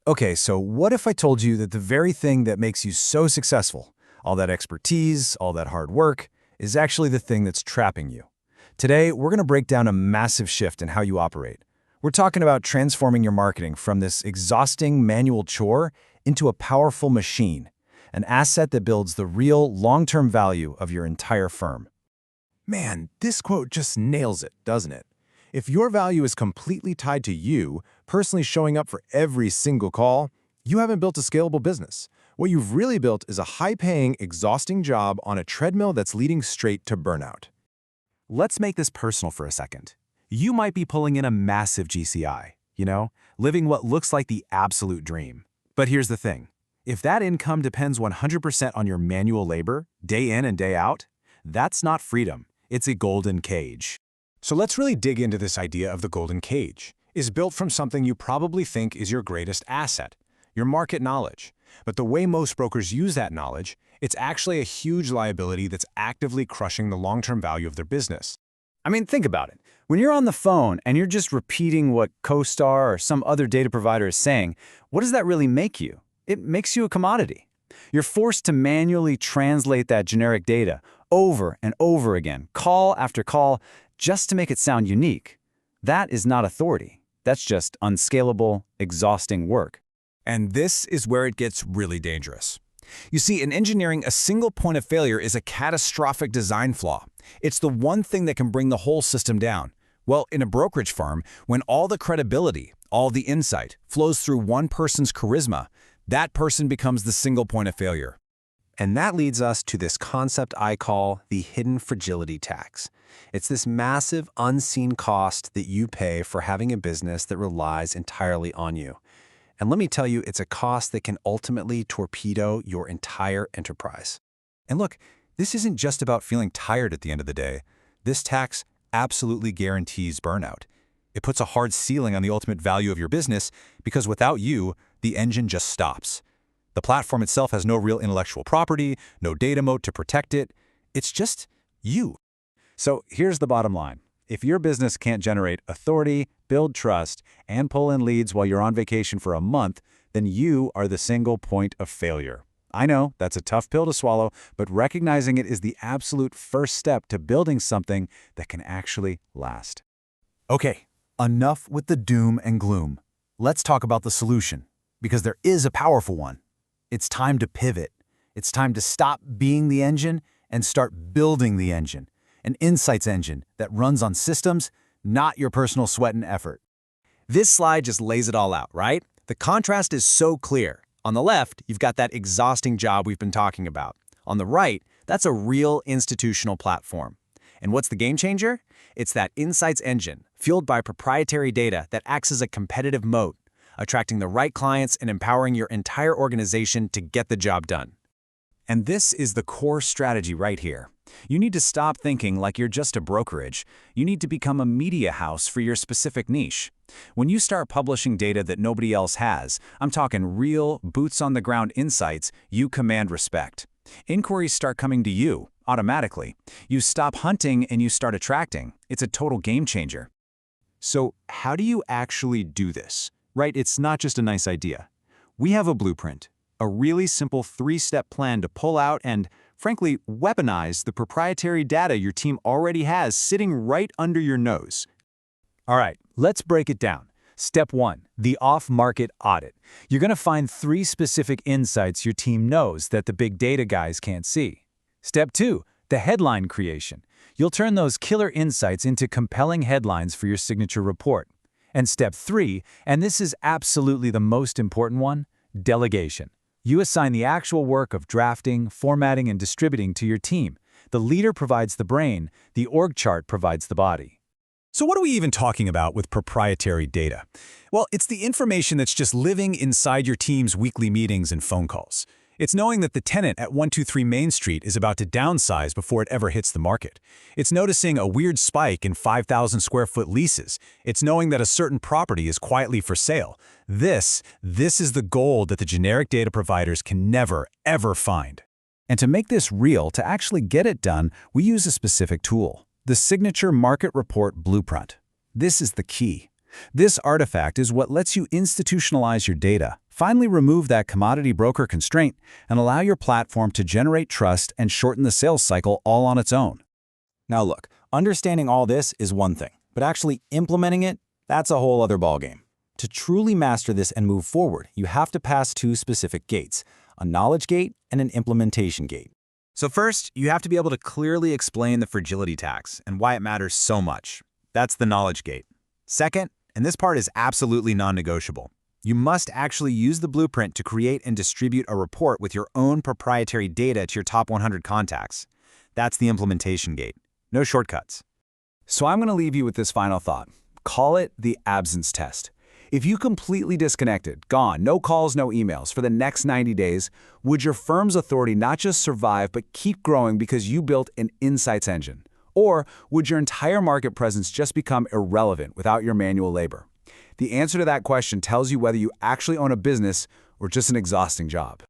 Okay, so what if I told you that the very thing that makes you so successful, all that expertise, all that hard work, is actually the thing that's trapping you? Today, we're going to break down a massive shift in how you operate. We're talking about transforming your marketing from this exhausting manual chore into a powerful machine, an asset that builds the real long-term value of your entire firm. Man, this quote just nails it, doesn't it? If your value is completely tied to you, personally showing up for every single call, you haven't built a scalable business. What you've really built is a high-paying, exhausting job on a treadmill that's leading straight to burnout. Let's make this personal for a second. You might be pulling in a massive GCI, living what looks like the absolute dream. But here's the thing. If that income depends 100% on your manual labor, day in and day out, that's not freedom. It's a golden cage. So let's really dig into this idea of the golden cage. It's built from something you probably think is your greatest asset, your market knowledge. But the way most brokers use that knowledge, it's actually a huge liability that's actively crushing the long-term value of their business. I mean, think about it. When you're on the phone and you're just repeating what CoStar or some other data provider is saying, what does that really make you? It makes you a commodity. You're forced to manually translate that generic data over and over again, call after call, just to make it sound unique. That is not authority. That's just unscalable, exhausting work. And this is where it gets really dangerous. You see, in engineering, a single point of failure is a catastrophic design flaw. It's the one thing that can bring the whole system down. Well, in a brokerage firm, when all the credibility, all the insight flows through one person's charisma, that person becomes the single point of failure. And that leads us to this concept I call the hidden fragility tax. It's this massive, unseen cost that you pay for having a business that relies entirely on you. And let me tell you, it's a cost that can ultimately torpedo your entire enterprise. And look, this isn't just about feeling tired at the end of the day. This tax absolutely guarantees burnout. It puts a hard ceiling on the ultimate value of your business because without you, the engine just stops. The platform itself has no real intellectual property, no data moat to protect it. It's just you. So here's the bottom line. If your business can't generate authority, build trust, and pull in leads while you're on vacation for a month, then you are the single point of failure. I know that's a tough pill to swallow, but recognizing it is the absolute first step to building something that can actually last. Okay, enough with the doom and gloom. Let's talk about the solution, because there is a powerful one. It's time to pivot. It's time to stop being the engine and start building the engine. An insights engine that runs on systems, not your personal sweat and effort. This slide just lays it all out, right? The contrast is so clear. On the left, you've got that exhausting job we've been talking about. On the right, that's a real institutional platform. And what's the game changer? It's that insights engine, fueled by proprietary data that acts as a competitive moat, attracting the right clients and empowering your entire organization to get the job done. And this is the core strategy right here. You need to stop thinking like you're just a brokerage. You need to become a media house for your specific niche. When you start publishing data that nobody else has, I'm talking real, boots-on-the-ground insights, you command respect. Inquiries start coming to you, automatically. You stop hunting and you start attracting. It's a total game changer. So how do you actually do this? Right, it's not just a nice idea. We have a blueprint, a really simple 3-step plan to pull out and, frankly, weaponize the proprietary data your team already has sitting right under your nose. All right, let's break it down. Step 1, the off-market audit. You're going to find 3 specific insights your team knows that the big data guys can't see. Step 2, the headline creation. You'll turn those killer insights into compelling headlines for your signature report. And step 3, and this is absolutely the most important one, delegation. You assign the actual work of drafting, formatting, and distributing to your team. The leader provides the brain, the org chart provides the body. So what are we even talking about with proprietary data? Well, it's the information that's just living inside your team's weekly meetings and phone calls. It's knowing that the tenant at 123 Main Street is about to downsize before it ever hits the market. It's noticing a weird spike in 5,000 square foot leases. It's knowing that a certain property is quietly for sale. This is the gold that the generic data providers can never, ever find. And to make this real, to actually get it done, we use a specific tool, the Signature Market Report Blueprint. This is the key. This artifact is what lets you institutionalize your data, Finally, remove that commodity broker constraint and allow your platform to generate trust and shorten the sales cycle all on its own. Now look, understanding all this is one thing, but actually implementing it, that's a whole other ballgame. To truly master this and move forward, you have to pass two specific gates, a knowledge gate and an implementation gate. So first, you have to be able to clearly explain the fragility tax and why it matters so much. That's the knowledge gate. Second, and this part is absolutely non-negotiable, you must actually use the blueprint to create and distribute a report with your own proprietary data to your top 100 contacts. That's the implementation gate. No shortcuts. So I'm going to leave you with this final thought. Call it the absence test. If you completely disconnected, gone, no calls, no emails for the next 90 days, would your firm's authority not just survive but keep growing because you built an insights engine? Or would your entire market presence just become irrelevant without your manual labor? The answer to that question tells you whether you actually own a business or just an exhausting job.